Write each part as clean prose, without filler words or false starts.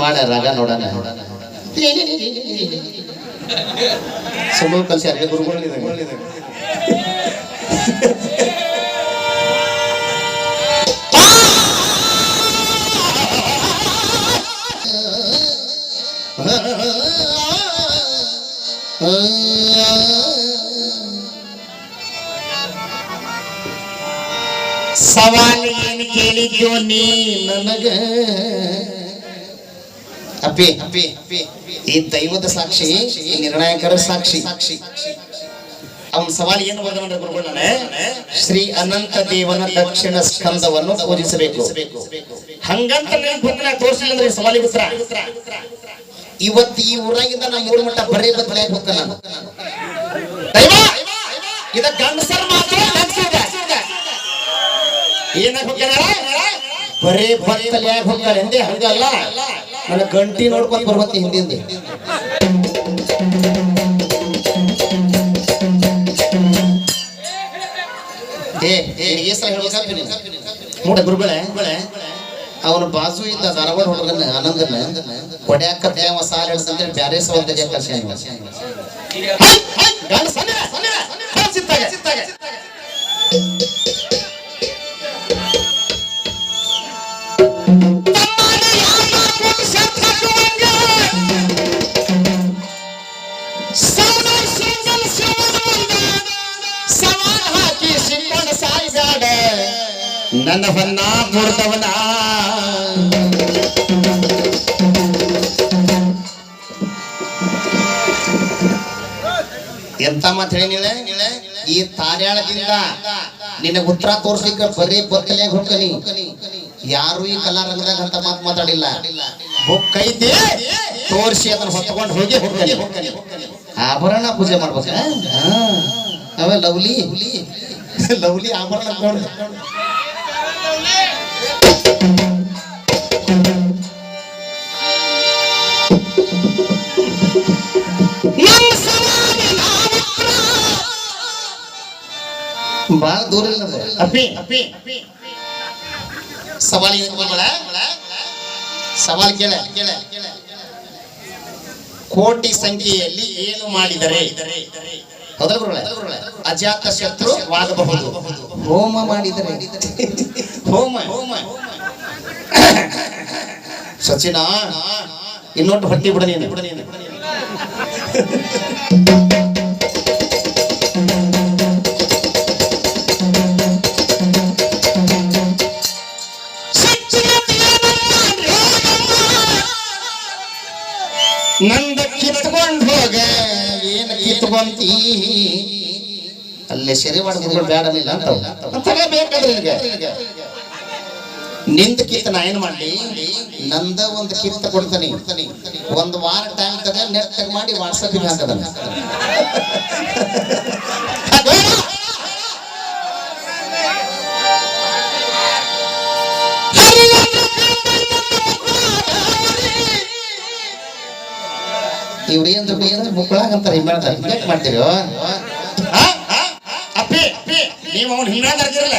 ಮಾಡ ರಾಗ ನೋಡೋಣ ಸುಮ್ಮನೆ ಕಲ್ಸಿ ಅರ್ಗ ಗುರುಗಳಿದೆ ಸವಾಲ್ ಏನು ಕೇಳಿದ್ಯೋ ನೀ ನನಗ ಅಪ್ಪಿ ಅಪ್ಪಿ ಈ ದೈವದ ಸಾಕ್ಷಿ ಈ ನಿರ್ಣಾಯಕರ ಸಾಕ್ಷಿ ಅವನ ಸವಾಲ್ ಏನು ಬರೆದ ಗುರುಗಳೇ ಶ್ರೀ ಅನಂತ ದೇವನ ದಕ್ಷಿಣ ಸ್ಕಂದವನ್ನು ಪೂಜಿಸಬೇಕು ಹಂಗಂತ ತೋರಿಸಿಲ್ಲ ಅಂದ್ರೆ ಸವಾಲಿಗೆ ಉತ್ತರ ಇವತ್ತು ಈ ಊರಾಗಿಂದ ನಮ್ಮ ಮೂರು ಮಟ್ಟ ಬರೇ ಬದಲಾಗಿ ಹೋಗ್ತಾನ ಇದ ಗಂಡಸರ ಮಾತ್ರ ಏನಾಗ ಹೋಗ್ತಾರ ಬರೇ ಬತ್ತಲಿಯಾಗಿ ಹೋಗ್ತಾರೆ ಎಂದೇ ಹಂಗಲ್ಲ ನನ್ನ ಗಂಟಿ ನೋಡ್ಕೊಂಡು ಬರ್ಬತ್ತಿ ಹಿಂದಿಂದ ನೋಡ ಗುರುಗಳೇ ಅವನು ಬಾಜು ಇದ್ದ ಧಾರವಾಡ ಹುಡುಗನ ಆನಂದನ ಕೊಡ್ಯಾಕ ಸಾಲ ಹೇಳ್ತಂದ್ರೆ ಬ್ಯಾರೆ ಸವಾಲ್ದಾಗ ಕರ್ಸಿ ನನ್ನ ಹೊನ್ನ ಮುಡ್ದವನ ಎಂತ ಮಾತು ಹೇಳಿನಿಲ್ಲ ಈ ತಾರ್ಯಾಳದಿಂದ ನಿನಗೆ ಉತ್ತರ ತೋರ್ಸ್ಲಿಕ್ಕೆ ಬರೀ ಬತ್ತಲಿಯಾಗಿ ಹೋಗ್ಕನಿ ಯಾರು ಈ ಕಲಾರಂಗದಾಗ ಅಂತ ಮಾತು ಮಾತಾಡಿಲ್ಲ ಕೈತಿ ತೋರಿಸಿ ಅದನ್ನ ಹೊತ್ಕೊಂಡು ಹೋಗಿ ಹೋಗ್ಕನಿ ಆಭರಣ ಪೂಜೆ ಮಾಡ್ಬೇಕ ಅವ ಲವ್ಲಿ ಲವ್ಲಿ ಆಭರಣ ನೋಡ ಬಾಳ ದೂರ ಇಲ್ಲ ಅಪ್ಪಿ ಸವಾಲ್ ಕೇಳ ಕೋಟಿ ಸಂಖ್ಯೆಯಲ್ಲಿ ಏನು ಮಾಡಿದರೆ ಅಜಾತ ಶತ್ರುವಾಗಬಹುದು ಹೋಮ ಮಾಡಿದರೆ ಹೋಮ ಸಚಿನ ಇನ್ನೊಟ್ಟು ಹೊಟ್ಟಿ ಬಿಡ ನೀನು ನಂದ ಕಿತ್ಕೊಂಡು ಹೋಗ ಏನ ಕಿತ್ಕೊಂತಿ ಅಲ್ಲೇ ಸೆರೆ ಮಾಡಿದ್ರು ಬೇಡನಿಲ್ಲ ಅಂತ ಬೇಕಾದ್ರೆ ನಿಂದ ಕಿತ್ತ ನಾ ಏನ್ ಮಾಡ್ಲಿ ನಂದ ಒಂದು ಕಿತ್ತ ಕೊಡ್ತಾನೆ ಒಂದು ವಾರ ಟೈಮ್ ತಗ ನೆಟ್ ಮಾಡಿ ವಾಟ್ಸಪ್ ಹಾಕದ ಇವ್ರೇನು ಮುಕ್ಕಳಾಗಂತಾರ ಹಿಂಗೆ ಮಾಡ್ತೀರಿ ಅಪ್ಪಿ ನೀವು ಅವ್ನು ಹಿಂಗಾದಿರಲ್ಲ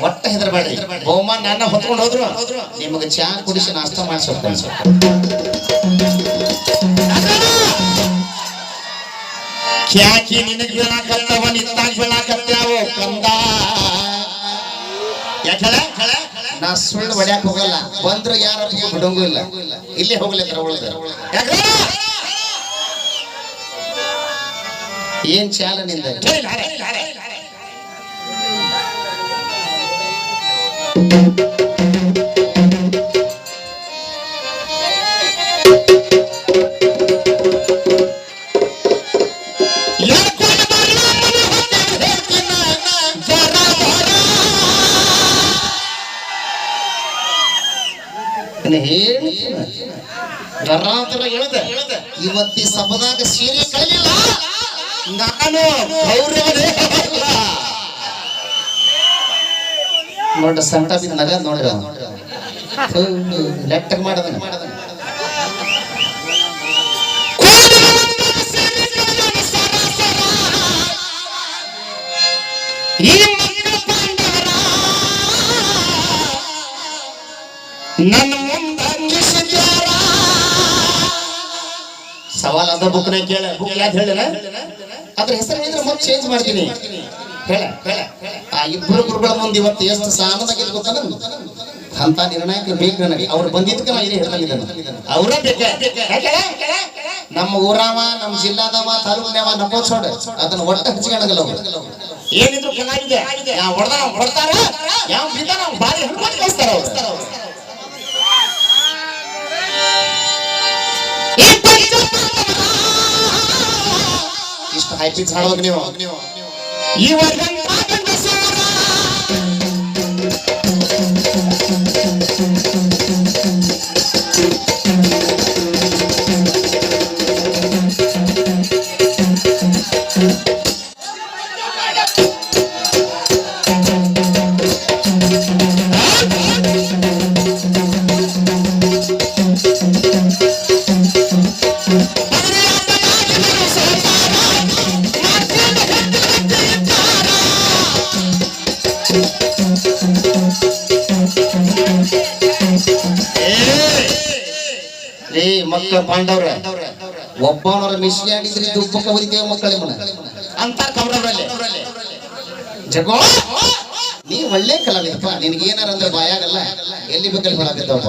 ಒಟ್ಟ ಹೆದರ್ಬೇಡ್ರಿ ಹೋಮ ನನ್ನ ಹೊತ್ಕೊಂಡು ಹೋದ್ರು ನಿಮಗೆ ಚಾ ಕುಡಿಸಿ ನಾಷ್ಟ ಮಾಡಿಸೋಗ್ತಾನೆ ಕ್ಯಾಕಿ ನಿನಗೆ ಬೀಳಾಕತ್ತವ ನಿತ್ತಾಗ ಬೀಳಾಕತ್ಯಾವು ಕಂದ ಯಾಕಳ ನಾ ಸುಳ್ಳು ಹೊಡ್ಯಾಕ ಹೋಗಲ್ಲ ಬಂದ್ರು ಯಾರ ಬಿಡಂಗೂ ಇಲ್ಲ ಇಲ್ಲೇ ಹೋಗ್ಲಿದ್ರ ಉಳ್ದ ಏನ್ ಚಾಲ ನಿಂದ ಇವತ್ತಿ ಸಭದಾಗ ಸೀರೆ ಕಳಿಲಿಲ್ಲ ನಾನು ಗೌರವನೇ ನೋಡ್ರ ಸಂಟ ಬಿದ್ದ ನಗ ನೋಡ್ರಿ ಲೆಟ್ಟಗ್ ಮಾಡದನ ನನ್ನ ಮುಂದ ಕಿಸಿದ್ಯಾರ ಅದ ಬುಕ್ನ ಕೇಳ ಬುಕ್ ಯಾವ್ದು ಹೇಳಿಲ್ಲ ಅದ್ರ ಹೆಸರು ಹೇಳಿದ್ರೆ ಮತ್ತೆ ಚೇಂಜ್ ಮಾಡ್ತೀನಿ ಹೇಳ ಆ ಇಬ್ಬರು ಗುರುಗಳ ಮುಂದೆ ಇವತ್ತು ಎಷ್ಟು ಸಾಣದಾಗಿದ್ದು ಗೊತ್ತಾನ ಅಂತ ನಿರ್ಣಾಯಕರು ಬೇಕು ನನಗೆ ಅವ್ರು ಬಂದಿದ್ದಕ್ಕೆ ನಾ ಇಲ್ಲಿ ಹೇಳ್ತಾನಿದ್ದಾನೆ ಅವರೇ ಬೇಕ ನಮ್ಮ ಊರಾವ ನಮ್ಮ ಜಿಲ್ಲಾದವ ತಾಲೂಕಿನವ ನಕೋಸೋಡ ಅದನ್ನ ಒಟ್ಟ ಹಂಚ್ಕೊಳಗಲ್ಲ ಅವರು ಏನಿದ್ರು ಚೆನ್ನಾಗಿದೆ ಯಾವ ಹೊಡ್ತಾರ ಯಾವ ಬಿದ್ದಾರ ಬಾರಿ ಹಣ್ಕೊಂಡು ಕಳಿಸ್ತಾರ ಅವರು ಇಷ್ಟು ಹೈ ಪಿಚ್ ಹಾಡೋದು ನೀವು ಈ ವರ್ಗ ಮಕ್ಕಳ ಪಾಂಡವ್ರ ಒಬ್ಬನವರ ಮಿಸ್ಸಿ ಆಗಿದ್ರಿ ದುಪ್ಪಕ್ಕ ಹೊಡಿತೇವೆ ಮಕ್ಕಳೇ ಮನ ಅಂತ ಕೌರವರಲ್ಲಿ ಜಗೋ ನೀ ಒಳ್ಳೆ ಕಲಾವಿದಪ್ಪ ನಿನಗೆ ಏನಾರ ಅಂದ್ರೆ ಬಾಯಾಗಲ್ಲ ಎಲ್ಲಿ ಬೇಕಲ್ಲಿ ಹೊಳಾಕತ್ತಪ್ಪ